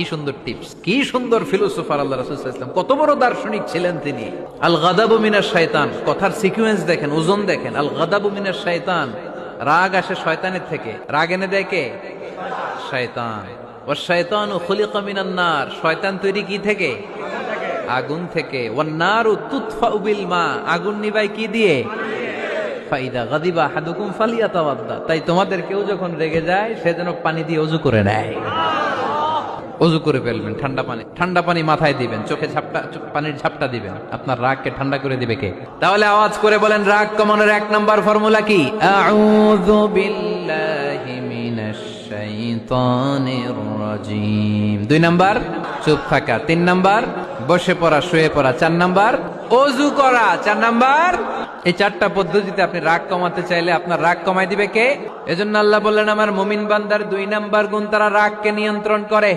কি সুন্দর টিপস, কি সুন্দর ফিলোসোফার আল্লাহ রাসূল সাল্লাল্লাহু আলাইহি ওয়াসাল্লাম, কত বড় দার্শনিক ছিলেন তিনি। আল গাদাবু মিনাশ শাইতান, কথার সিকোয়েন্স দেখেন, ওজন দেখেন। আল গাদাবু মিনাশ শাইতান, রাগ আসে শয়তানের থেকে। রাগ এনে দেয় কে? শয়তান। ওয়াশ শাইতানু খুলিকা মিনান নার, শয়তান তৈরি কি থেকে? আগুন থেকে। ওয়ান নারু তুতফাউ বিল মা, আগুন নিভায় কি দিয়ে? ফাইদা গাদিবা আহাদুকুম ফালিয়াতাওয়াদ্দা, তাই তোমাদের কেউ যখন রেগে যায় সে যেন পানি দিয়ে ওযু করে নেয়। ওযু করে ফেলবেন, ঠান্ডা পানি মাথায় দিবেন, চোখে পানির ঝাপটা দিবেন, আপনার রাগকে ঠান্ডা করে দিবে কে? তাহলে আওয়াজ করে বলেন, রাগ কমানোর 1 নাম্বার ফর্মুলা কি? আউযু বিল্লাহি মিনাশ শাইতানির রাজিম। 2 নাম্বার চুপ থাকা, 3 নাম্বার বসে পড়া, শুয়ে পড়া, 4 নাম্বার ওযু করা। 4 নাম্বার, এই 4টা পদ্ধতিতে আপনি রাগ কমাতে চাইলে আপনার রাগ কমাই দিবে কে? এজন্য আল্লাহ বললেন, আমার মুমিন বান্দার 2 নাম্বার গুণ, তারা রাগকে নিয়ন্ত্রণ করে।